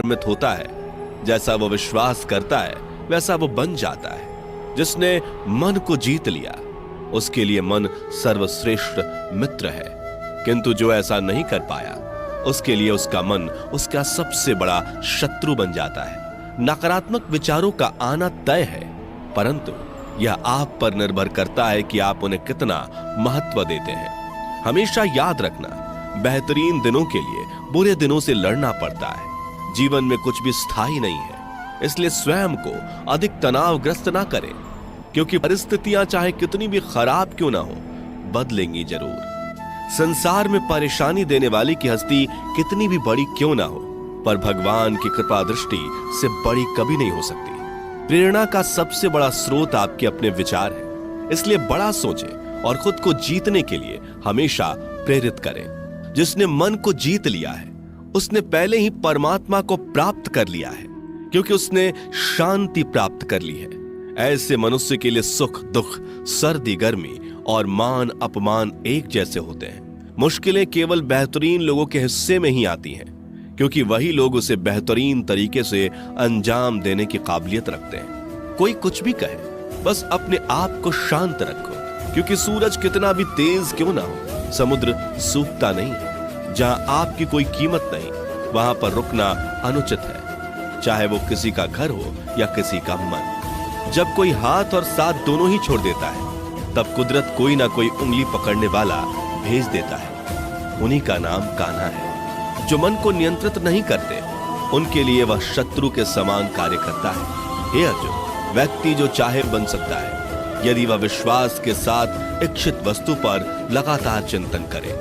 निर्मित होता है, जैसा वो विश्वास करता है वैसा वो बन जाता है। जिसने मन को जीत लिया उसके लिए मन सर्वश्रेष्ठ मित्र है, किंतु जो ऐसा नहीं कर पाया उसके लिए उसका मन उसका सबसे बड़ा शत्रु बन जाता है। नकारात्मक विचारों का आना तय है, परंतु यह आप पर निर्भर करता है कि आप उन्हें कितना महत्व देते हैं। हमेशा याद रखना, बेहतरीन दिनों के लिए बुरे दिनों से लड़ना पड़ता है। जीवन में कुछ भी स्थायी नहीं है, इसलिए स्वयं को अधिक तनावग्रस्त ना करें, क्योंकि परिस्थितियां चाहे कितनी भी खराब क्यों ना हो, बदलेंगी जरूर। संसार में परेशानी देने वाली की हस्ती कितनी भी बड़ी क्यों ना हो, पर भगवान की कृपा दृष्टि से बड़ी कभी नहीं हो सकती। प्रेरणा का सबसे बड़ा स्रोत आपके अपने विचार है, इसलिए बड़ा सोचें और खुद को जीतने के लिए हमेशा प्रेरित करें। जिसने मन को जीत लिया है उसने पहले ही परमात्मा को प्राप्त कर लिया है, क्योंकि उसने शांति प्राप्त कर ली है। ऐसे मनुष्य के लिए सुख दुख, सर्दी गर्मी और मान अपमान एक जैसे होते हैं। मुश्किलें केवल बेहतरीन लोगों के हिस्से में ही आती हैं, क्योंकि वही लोग उसे बेहतरीन तरीके से अंजाम देने की काबिलियत रखते हैं। कोई कुछ भी कहे, बस अपने आप को शांत रखो, क्योंकि सूरज कितना भी तेज क्यों ना हो, समुद्र सूखता नहीं है। जहां आपकी कोई कीमत नहीं, वहां पर रुकना अनुचित है, चाहे वो किसी का घर हो या किसी का मन। जब कोई हाथ और साथ दोनों ही छोड़ देता है, तब कुदरत कोई ना कोई उंगली पकड़ने वाला भेज देता है। उन्हीं का नाम कान्हा है। जो मन को नियंत्रित नहीं करते, उनके लिए वह शत्रु के समान कार्य करता है। हे अर्जुन, व्यक्ति जो चाहे बन सकता है, यदि वह विश्वास के साथ इच्छित वस्तु पर लगातार चिंतन करे।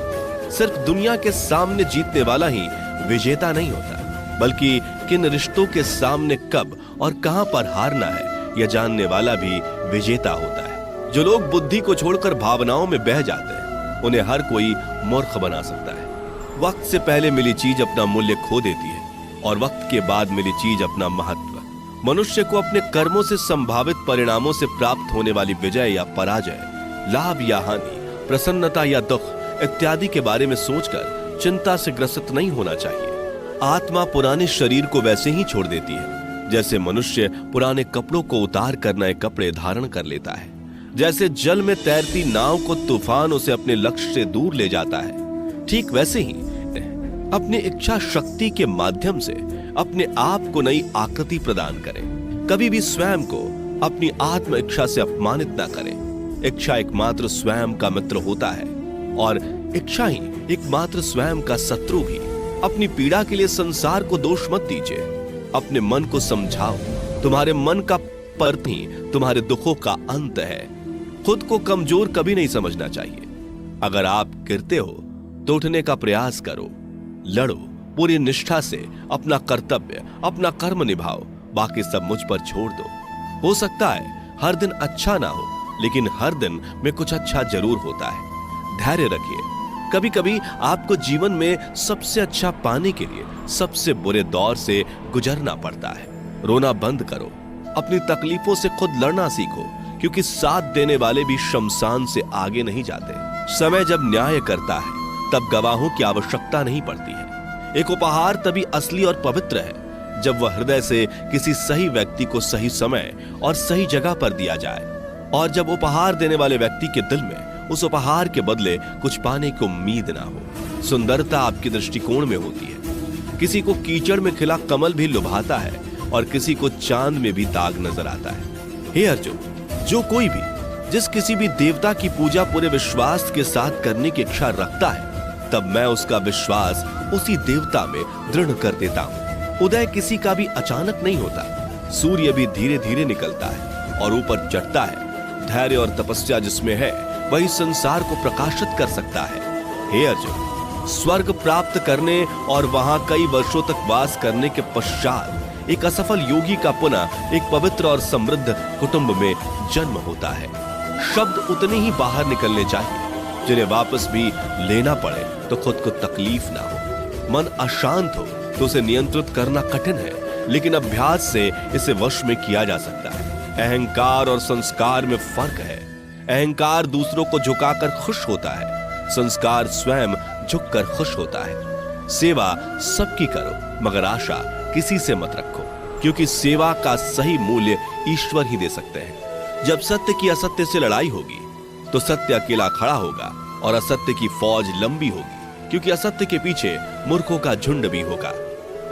सिर्फ दुनिया के सामने जीतने वाला ही विजेता नहीं होता, बल्कि किन रिश्तों के सामने कब और कहां पर हारना है यह जानने वाला भी विजेता होता है। जो लोग बुद्धि को छोड़कर भावनाओं में बह जाते हैं, उन्हें हर कोई मूर्ख बना सकता है। वक्त से पहले मिली चीज अपना मूल्य खो देती है और वक्त के बाद मिली चीज अपना महत्व। मनुष्य को अपने कर्मों से संभावित परिणामों से प्राप्त होने वाली विजय या पराजय, लाभ या हानि, प्रसन्नता या दुख इत्यादि के बारे में सोचकर चिंता से ग्रसित नहीं होना चाहिए। आत्मा पुराने शरीर को वैसे ही छोड़ देती है जैसे मनुष्य पुराने कपड़ों को उतार कर नए कपड़े धारण कर लेता है। जैसे जल में तैरती नाव को तूफान उसे अपने लक्ष्य से दूर ले जाता है, ठीक वैसे ही अपनी इच्छा शक्ति के माध्यम से अपने आप को नई आकृति प्रदान करें। कभी भी स्वयं को अपनी आत्म इच्छा से अपमानित ना करें। इच्छा एकमात्र स्वयं का मित्र होता है और इच्छा ही एकमात्र स्वयं का शत्रु भी। अपनी पीड़ा के लिए संसार को दोष मत दीजिए, अपने मन को समझाओ। तुम्हारे मन का पर्त ही तुम्हारे दुखों का अंत है। खुद को कमजोर कभी नहीं समझना चाहिए। अगर आप गिरते हो तो उठने का प्रयास करो, लड़ो पूरी निष्ठा से, अपना कर्तव्य अपना कर्म निभाओ, बाकी सब मुझ पर छोड़ दो। हो सकता है हर दिन अच्छा ना हो, लेकिन हर दिन में कुछ अच्छा जरूर होता है। धैर्य रखिए। कभी कभी आपको जीवन में सबसे अच्छा पाने के लिए सबसे बुरे दौर से गुजरना पड़ता है। रोना बंद करो, अपनी तकलीफों से खुद लड़ना सीखो, क्योंकि साथ देने वाले भी शमशान से आगे नहीं जाते। समय जब न्याय करता है तब गवाहों की आवश्यकता नहीं पड़ती है। एक उपहार तभी असली और पवित्र है जब वह हृदय से किसी सही व्यक्ति को सही समय और सही जगह पर दिया जाए, और जब उपहार देने वाले व्यक्ति के दिल में उस उपहार के बदले कुछ पाने की उम्मीद ना हो। सुंदरता आपके दृष्टिकोण में होती है। किसी को कीचड़ में खिला कमल भी लुभाता है और किसी को चांद में भी दाग नजर आता है। हे अर्जुन, जो कोई भी जिस किसी भी देवता की पूजा पूरे विश्वास के साथ करने की इच्छा रखता है, तब मैं उसका विश्वास उसी देवता में दृढ़ कर देता हूँ। उदय किसी का भी अचानक नहीं होता। सूर्य भी धीरे धीरे निकलता है और ऊपर चढ़ता है। धैर्य और तपस्या जिसमें है वही संसार को प्रकाशित कर सकता है। हे अर्जुन, स्वर्ग प्राप्त करने और वहां कई वर्षों तक वास करने के पश्चात एक असफल योगी का पुनः एक पवित्र और समृद्ध कुटुंब में जन्म होता है। शब्द उतने ही बाहर निकलने चाहिए जिन्हें वापस भी लेना पड़े तो खुद को तकलीफ ना हो। मन अशांत हो तो उसे नियंत्रित करना कठिन है, लेकिन अभ्यास से इसे वश में किया जा सकता है। अहंकार और संस्कार में फर्क है। अहंकार दूसरों को झुकाकर खुश होता है, संस्कार स्वयं झुककर खुश होता है। सेवा सबकी करो, मगर आशा किसी से मत रखो, क्योंकि सेवा का सही मूल्य ईश्वर ही दे सकते हैं। जब सत्य की असत्य से लड़ाई होगी तो सत्य अकेला खड़ा होगा और असत्य की फौज लंबी होगी, क्योंकि असत्य के पीछे मूर्खों का झुंड भी होगा।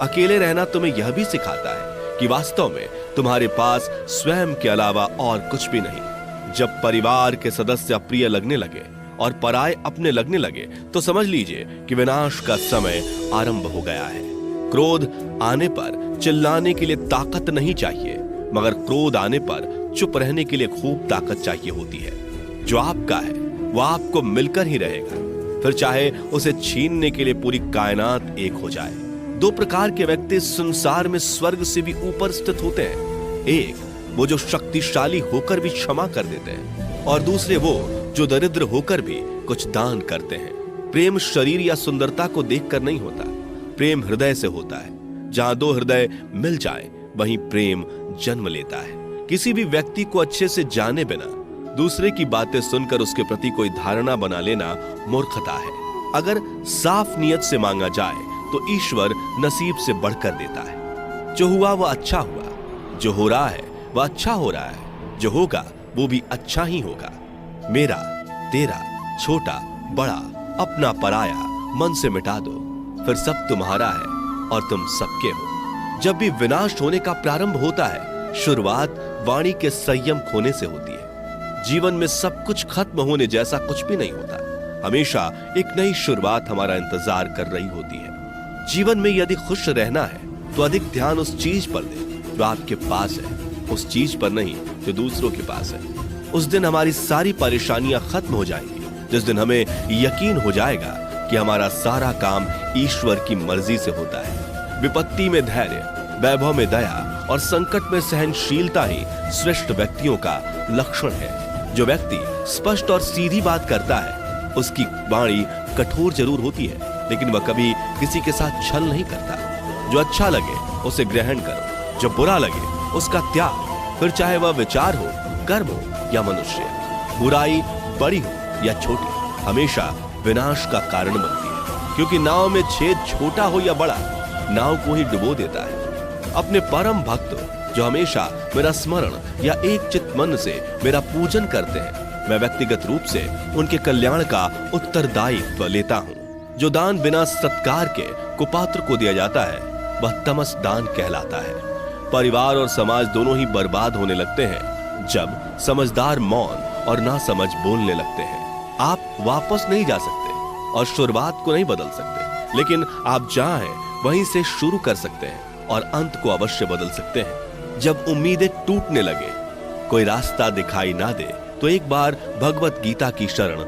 अकेले रहना तुम्हें यह भी सिखाता है कि वास्तव में तुम्हारे पास स्वयं के अलावा और कुछ भी नहीं। जब परिवार के सदस्य अप्रिय लगने लगे और पराये अपने लगने लगे तो समझ लीजिए कि विनाश का समय आरंभ हो गया है। क्रोध आने पर चिल्लाने के लिए ताकत नहीं चाहिए, मगर क्रोध आने पर चुप रहने के लिए खूब ताकत चाहिए होती है। जो आपका है वह आपको मिलकर ही रहेगा, फिर चाहे उसे छीनने के लिए पूरी कायनात एक हो जाए। दो प्रकार के व्यक्ति संसार में स्वर्ग से भी ऊपर स्थित होते हैं। एक वो जो शक्तिशाली होकर भी क्षमा कर देते हैं, और दूसरे वो जो दरिद्र होकर भी कुछ दान करते हैं। प्रेम शरीर या सुंदरता को देखकर नहीं होता, प्रेम हृदय से होता है। जहां दो हृदय मिल जाएं, वहीं प्रेम जन्म लेता है। किसी भी व्यक्ति को अच्छे से जाने बिना दूसरे की बातें सुनकर उसके प्रति कोई धारणा बना लेना मूर्खता है। अगर साफ नियत से मांगा जाए तो ईश्वर नसीब से बढ़कर देता है। जो हुआ वह अच्छा हुआ, जो हो रहा है वह अच्छा हो रहा है, जो होगा वो भी अच्छा ही होगा। मेरा, तेरा, छोटा, बड़ा, अपना, पराया मन से मिटा दो, फिर सब तुम्हारा है और तुम सबके हो। जब भी विनाश होने का प्रारंभ होता है, शुरुआत वाणी के संयम खोने से होती है। जीवन में सब कुछ खत्म होने जैसा कुछ भी नहीं होता। हमेशा एक नई शुरुआत हमारा इंतजार कर रही होती है। जीवन में यदि खुश रहना है तो अधिक ध्यान उस चीज पर दें जो आपके पास है, उस चीज पर नहीं जो दूसरों के पास है। उस दिन हमारी सारी परेशानियां खत्म हो जाएंगी, जिस दिन हमें यकीन हो जाएगा कि हमारा सारा काम ईश्वर की मर्जी से होता है। विपत्ति में धैर्य, वैभव में दया और संकट में सहनशीलता ही श्रेष्ठ व्यक्तियों का लक्षण है। जो व्यक्ति स्पष्ट और सीधी बात करता है, उसकी वाणी कठोर जरूर होती है, लेकिन वह कभी किसी के साथ छल नहीं करता। जो अच्छा लगे उसे ग्रहण करो, जो बुरा लगे उसका त्याग, फिर चाहे वह विचार हो, कर्म हो या मनुष्य। बुराई बड़ी हो या छोटी, हमेशा विनाश का कारण बनती है, क्योंकि नाव में छेद छोटा हो या बड़ा, नाव को ही डुबो देता है। अपने परम भक्त जो हमेशा मेरा स्मरण या एक चित्त मन से मेरा पूजन करते हैं, मैं व्यक्तिगत रूप से उनके कल्याण का उत्तरदायित्व लेता हूँ। जो दान बिना सत्कार के कुपात्र को दिया जाता है, वह तमस दान कहलाता है। परिवार और समाज दोनों ही बर्बाद होने लगते हैं जब समझदार मौन और नासमझ बोलने लगते हैं। आप वापस नहीं जा सकते और शुरुआत को नहीं बदल सकते, लेकिन आप जहां हैं वहीं से शुरू कर सकते हैं और अंत को अवश्य बदल सकते हैं। जब उम्मीदें टूटने लगे, कोई रास्ता दिखाई ना दे, तो एक बार भगवत गीता की शरण